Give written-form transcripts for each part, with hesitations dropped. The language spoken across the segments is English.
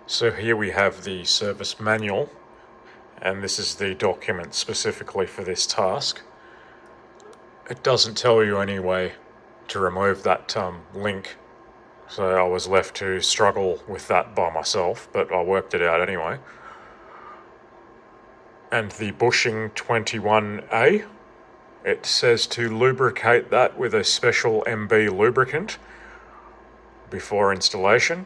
So here we have the service manual, and this is the document specifically for this task. It doesn't tell you any way to remove that link, so I was left to struggle with that by myself, but I worked it out anyway. And the bushing 21A, it says to lubricate that with a special MB lubricant before installation.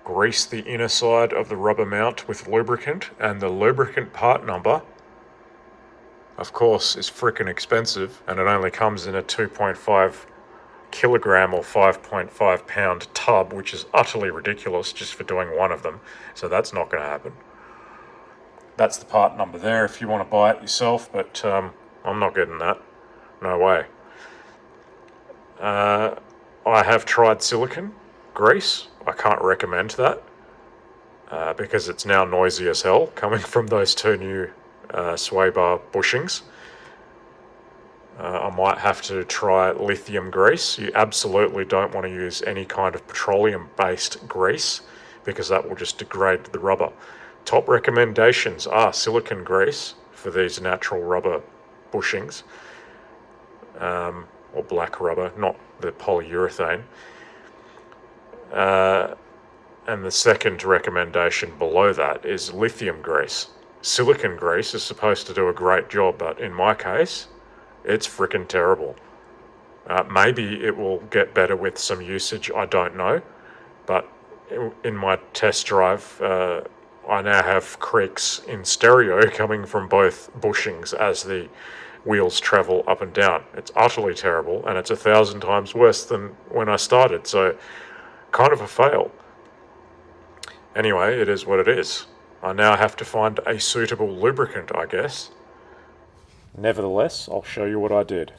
Grease the inner side of the rubber mount with lubricant, and the lubricant part number, of course, is freaking expensive, and it only comes in a 2.5 kilogram or 5.5 pound tub, which is utterly ridiculous just for doing one of them, so that's not going to happen. That's the part number there if you want to buy it yourself, but I'm not getting that. No way. I have tried silicone grease. I can't recommend that because it's now noisy as hell coming from those two new sway bar bushings. I might have to try lithium grease. You absolutely don't want to use any kind of petroleum-based grease because that will just degrade the rubber. Top recommendations are silicone grease for these natural rubber bushings, or black rubber, not the polyurethane. And the second recommendation below that is lithium grease. Silicone grease is supposed to do a great job, but in my case, it's freaking terrible. Maybe it will get better with some usage, I don't know. But in my test drive, I now have creaks in stereo coming from both bushings as the wheels travel up and down. It's utterly terrible, and it's 1,000 times worse than when I started, so kind of a fail. Anyway, it is what it is. I now have to find a suitable lubricant, I guess. Nevertheless, I'll show you what I did.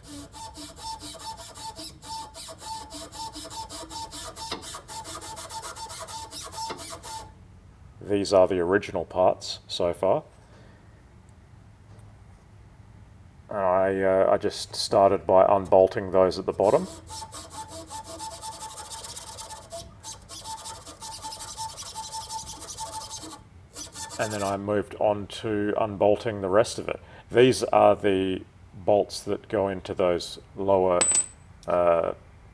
These are the original parts so far. I just started by unbolting those at the bottom. And then I moved on to unbolting the rest of it. These are the bolts that go into those lower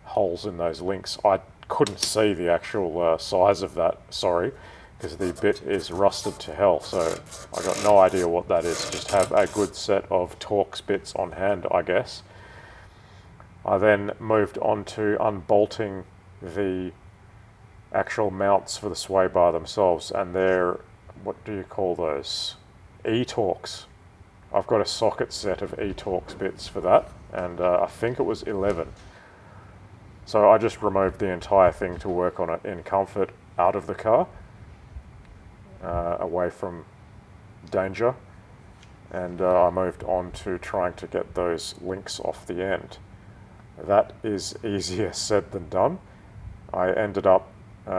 holes in those links. I couldn't see the actual size of that, sorry, because the bit is rusted to hell, so I got no idea what that is. Just have a good set of Torx bits on hand, I guess. I then moved on to unbolting the actual mounts for the sway bar themselves, and they're, what do you call those? E-Torx. I've got a socket set of E-Torx bits for that, and I think it was 11. So I just removed the entire thing to work on it in comfort out of the car, away from danger, and I moved on to trying to get those links off the end. That is easier said than done. I ended up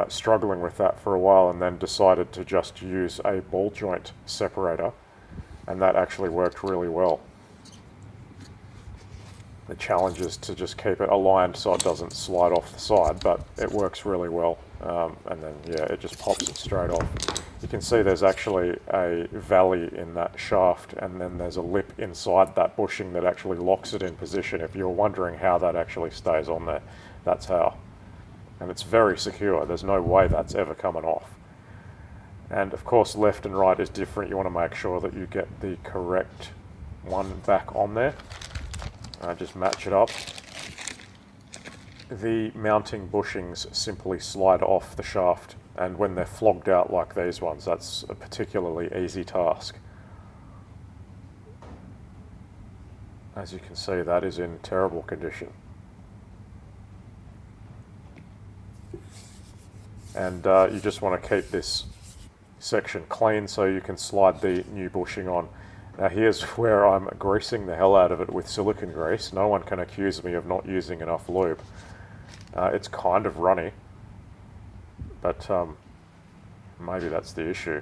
struggling with that for a while, and then decided to just use a ball joint separator, and that actually worked really well. The challenge is to just keep it aligned so it doesn't slide off the side, but it works really well. And then, yeah, it just pops it straight off. You can see there's actually a valley in that shaft, and then there's a lip inside that bushing that actually locks it in position. If you're wondering how that actually stays on there, that's how. And it's very secure. There's no way that's ever coming off. And of course, left and right is different. You want to make sure that you get the correct one back on there. Just match it up. The mounting bushings simply slide off the shaft, and when they're flogged out like these ones, that's a particularly easy task. As you can see, that is in terrible condition. And you just want to keep this section clean so you can slide the new bushing on. Now here's where I'm greasing the hell out of it with silicone grease. No one can accuse me of not using enough lube. It's kind of runny, but maybe that's the issue.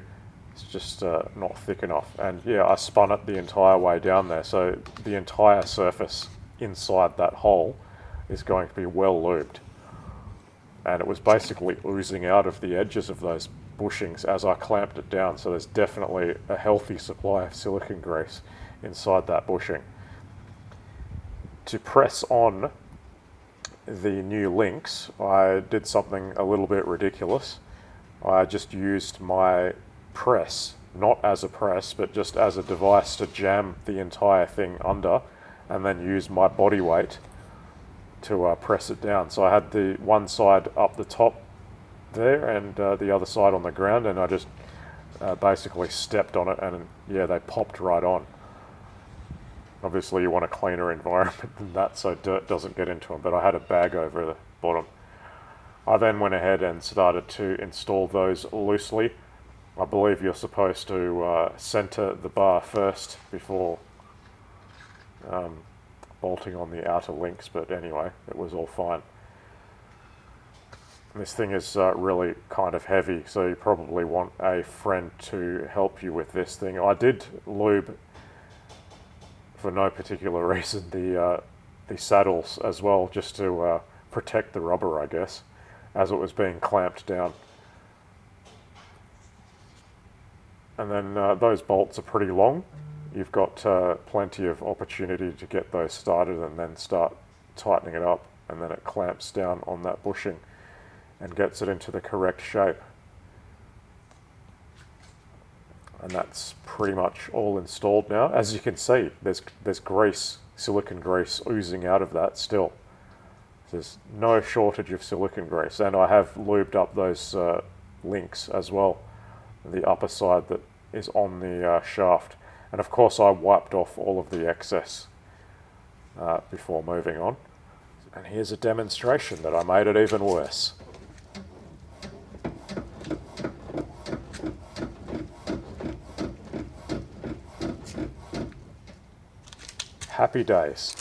It's just not thick enough. And yeah, I spun it the entire way down there, so the entire surface inside that hole is going to be well lubed. and it was basically oozing out of the edges of those bushings as I clamped it down. So there's definitely a healthy supply of silicone grease inside that bushing. To press on the new links, I did something a little bit ridiculous. I just used my press, not as a press, but just as a device to jam the entire thing under, and then use my body weight to press it down. So I had the one side up the top there and the other side on the ground, and I just basically stepped on it, and yeah, they popped right on. Obviously you want a cleaner environment than that so dirt doesn't get into them, but I had a bag over the bottom. I then went ahead and started to install those loosely. I believe you're supposed to center the bar first before bolting on the outer links, but anyway, it was all fine. This thing is really kind of heavy, so you probably want a friend to help you with this thing. I did lube, for no particular reason, the saddles as well, just to protect the rubber, I guess, as it was being clamped down. And then those bolts are pretty long. You've got plenty of opportunity to get those started and then start tightening it up, and then it clamps down on that bushing and gets it into the correct shape. And that's pretty much all installed now. As you can see, there's grease, silicone grease oozing out of that still. There's no shortage of silicone grease, and I have lubed up those links as well, the upper side that is on the shaft. And of course I wiped off all of the excess before moving on. And here's a demonstration that I made it even worse. Happy days.